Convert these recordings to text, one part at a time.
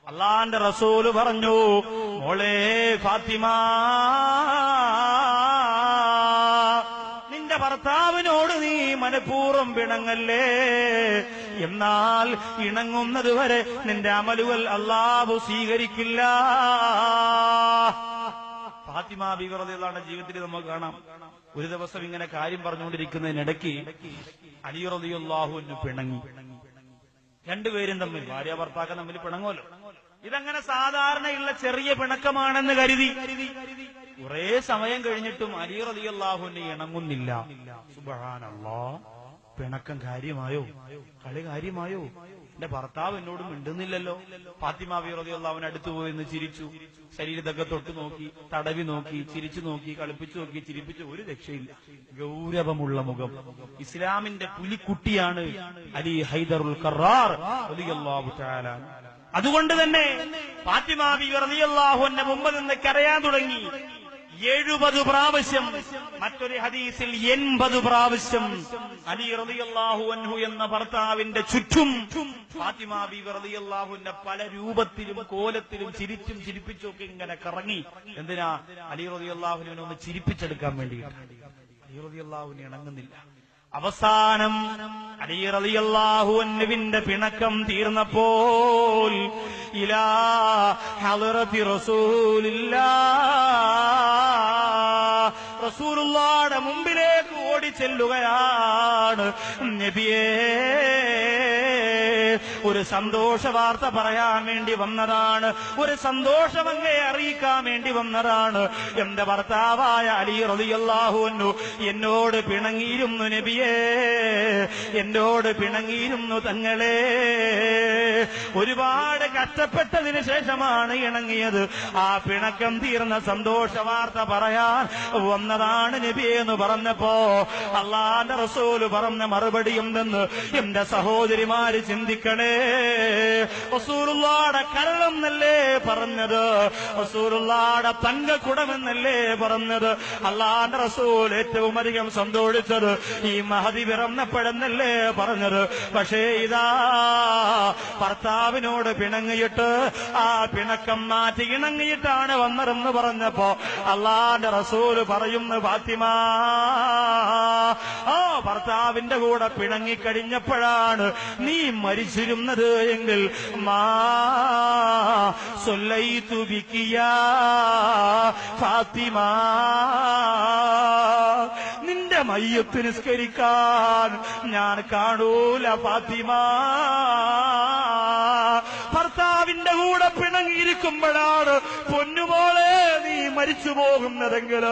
അള്ളാന്റെ റസൂല് പറഞ്ഞു, മോളെ ഫാത്തിമ, നിന്റെ ഭർത്താവിനോട് നീ മനഃപൂർവ്വം പിണങ്ങല്ലേ. എന്നാൽ ഇണങ്ങുന്നത് വരെ നിന്റെ അമലുകൾ അല്ലാഹു സ്വീകരിക്കില്ല. ഫാത്തിമ ബീവി റളിയല്ലാഹു അൻഹ ജീവിതത്തിൽ നമുക്ക് കാണാം. ഒരു ദിവസം ഇങ്ങനെ കാര്യം പറഞ്ഞുകൊണ്ടിരിക്കുന്നതിനിടയ്ക്ക് അലി റളിയല്ലാഹു അൻഹു പിണങ്ങി. രണ്ടുപേരും തമ്മിൽ, ഭാര്യ ഭർത്താക്കൾ തമ്മിൽ പിണങ്ങുമല്ലോ. ഇതങ്ങനെ സാധാരണയുള്ള ചെറിയ പിണക്കമാണെന്ന് കരുതി കുറെ സമയം കഴിഞ്ഞിട്ടും അലി റളിയല്ലാഹു അൻഹു ഇണങ്ങുന്നില്ല. സുബ്ഹാനല്ലാഹ്, പിണക്കം കാര്യമായോ? കളി കാര്യമായോ? എന്റെ ഭർത്താവ് എന്നോട് മിണ്ടുന്നില്ലല്ലോ. ഫാത്തിമ ബീവി റളിയല്ലാഹു അൻഹ അടുത്തു പോയി എന്ന് ചിരിച്ചു. ശരീരത്തൊക്കെ തൊട്ടു നോക്കി, തടവി നോക്കി, ചിരിച്ചു നോക്കി, കളിപ്പിച്ചു നോക്കി, ചിരിപ്പിച്ചു. ഒരു രക്ഷയില്ല. ഗൗരവമുള്ള മുഖം. ഇസ്ലാമിന്റെ പുലിക്കുട്ടിയാണ് അലി ഹൈദറുൽ ഖറാർ റളിയല്ലാഹു തആല. അതുകൊണ്ട് തന്നെ ഫാത്തിമ ബീവി റളിയല്ലാഹു അൻഹ മുമ്പ് നിന്ന് കരയാൻ തുടങ്ങി. 70 പ്രാവശ്യം, മറ്റൊരു ഹദീസിൽ 80 പ്രാവശ്യം അലി റളിയല്ലാഹു അൻഹു എന്ന ഭർത്താവിന്റെ ചുറ്റും ഫാത്തിമ ബീവി റളിയല്ലാഹു അൻഹ പല രൂപത്തിലും കോലത്തിലും ചിരിച്ചും ചിരിപ്പിച്ചും ഒക്കെ ഇങ്ങനെ കറങ്ങി. എന്തിനാ? അലി റളിയല്ലാഹു അൻഹുവിനെ ഒന്ന് ചിരിപ്പിച്ചെടുക്കാൻ വേണ്ടിയിട്ട്. അലി റളിയല്ലാഹു അൻഹു ഇണങ്ങുന്നില്ല. അവസാനം അലി റളിയല്ലാഹു അൻഹുവിന്റെ പിണക്കം തീർന്നപ്പോൾ ഇലാ ഹളറത്തി റസൂലുള്ളാഹിയുടെ മുമ്പിലേക്ക് ഓടിച്ചെല്ലുകയാണ്. നബിയേ, ഒരു സന്തോഷ വാർത്ത പറയാൻ വേണ്ടി വന്നതാണ്, ഒരു സന്തോഷം അങ്ങയെ അറിയിക്കാൻ വേണ്ടി വന്നതാണ്. എന്റെ ഭർത്താവായ അലി റളിയല്ലാഹു അൻഹു എന്നോട് പിണങ്ങിയിരുന്നു നബിയേ, എന്നോട് പിണങ്ങിയിരുന്നു തങ്ങളെ. ഒരുപാട് കഷ്ടപ്പെട്ടതിന് ശേഷമാണ് ഇണങ്ങിയത്. ആ പിണക്കം തീർന്ന സന്തോഷ വാർത്ത പറയാൻ വന്നതാണ് നബിയെ എന്ന് പറഞ്ഞപ്പോ അല്ലാഹുവിന്റെ റസൂല് പറഞ്ഞ മറുപടി എന്തെന്ന് എന്റെ സഹോദരിമാര് ചിന്തിക്കണേ. റസൂലുള്ളാഹിയുടെ കരളെന്നല്ലേ പറഞ്ഞത്, റസൂലുള്ളാഹിയുടെ തങ്കക്കുടമെന്നല്ലേ പറഞ്ഞത്. അല്ലാഹുവിന്റെ റസൂൽ ഏറ്റവും അധികം സന്തോഷിച്ചത് ഈ മഹദി പിറന്നപ്പോഴെന്നല്ലേ പറഞ്ഞത്. പക്ഷേ ഇതാ ഭർത്താവിനോട് പിണങ്ങിയിട്ട് ആ പിണക്കം മാറ്റി ഇണങ്ങിയിട്ടാണ് വന്നതെന്ന് പറഞ്ഞപ്പോ അല്ലാഹുവിന്റെ റസൂല് പറയുന്നു, ഫാത്തിമ, ആ ഭർത്താവിന്റെ കൂടെ പിണങ്ങിക്കഴിഞ്ഞപ്പോഴാണ് നീ മരിച്ചിരുന്നത് എങ്കിൽ മാ സല്ലൈതു ബികിയാ ഫാത്തിമ, നിന്റെ മയ്യത്ത് നിസ്കരിക്കാൻ ഞാൻ കാണൂല ഫാത്തിമ. ഭർത്താവിന്റെ കൂടെ പിണങ്ങിയിരിക്കുമ്പോഴാണ് പൊന്നുമോളെ നീ മരിച്ചു പോകുന്നതെങ്കിൽ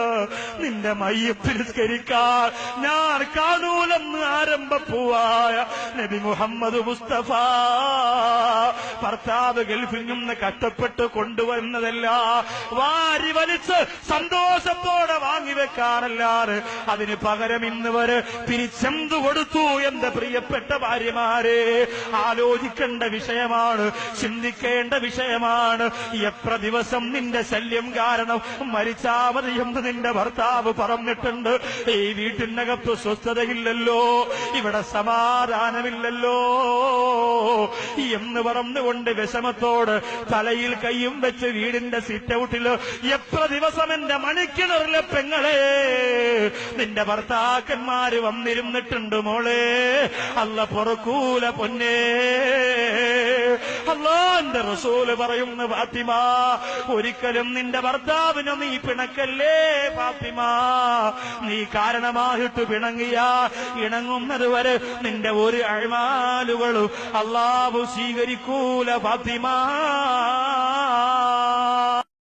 നിന്റെ മയ്യത്ത് നിസ്കരിക്കാൻ ഞാൻ കാണൂലെന്ന് ആരംഭപ്പൂവായ നബി മുഹമ്മദ് മുസ്തഫ. ഭർത്താവ് ഗൾഫിൽ നിന്ന് കഷ്ടപ്പെട്ട് കൊണ്ടുവരുന്നതല്ല വാരി വലിച്ച് സന്തോഷത്തോടെ വാങ്ങിവെക്കാനല്ലാതെ അതിന് പകരം ഇന്ന് വരെ തിരിച്ചെന്തു കൊടുത്തു എന്റെ പ്രിയപ്പെട്ട ഭാര്യമാരെ? ആലോചിക്കേണ്ട വിഷയമാണ്, ചിന്തിക്കേണ്ട വിഷയമാണ്. എത്ര ദിവസം നിന്റെ ശല്യം കാരണം മരിച്ചാ മതി എന്ന് നിന്റെ ഭർത്താവ് പറഞ്ഞിട്ടുണ്ട്. ഈ വീട്ടിനകത്ത് സ്വസ്ഥതയില്ലല്ലോ, ഇവിടെ സമാധാനമില്ലല്ലോ എന്ന് പറഞ്ഞുകൊണ്ട് വിഷമത്തോട് തലയിൽ കൈയും വെച്ച് വീടിന്റെ സിറ്റൗട്ടില് എത്ര ദിവസം എന്റെ മണിക്കിണറിലെ പെങ്ങളെ നിന്റെ ഭർത്താക്കന്മാര് വന്നിരുന്നിട്ടുണ്ട് മോളെ. അല്ല പൊറുക്കൂല പൊന്നേ. അല്ലാഹുവിന്റെ റസൂല് പറയുന്നു, ഫാത്തിമ, ഒരിക്കലും നിന്റെ ഭർത്താവിന് നീ പിണക്കല്ലേ ഫാത്തിമ. നീ കാരണമായിട്ട് പിണങ്ങിയ ഇണങ്ങുന്നത് വരെ നിന്റെ ഒരു അഅ്മാലുകളും അല്ലാഹു സ്വീകരിക്കൂല ഫാത്തിമ.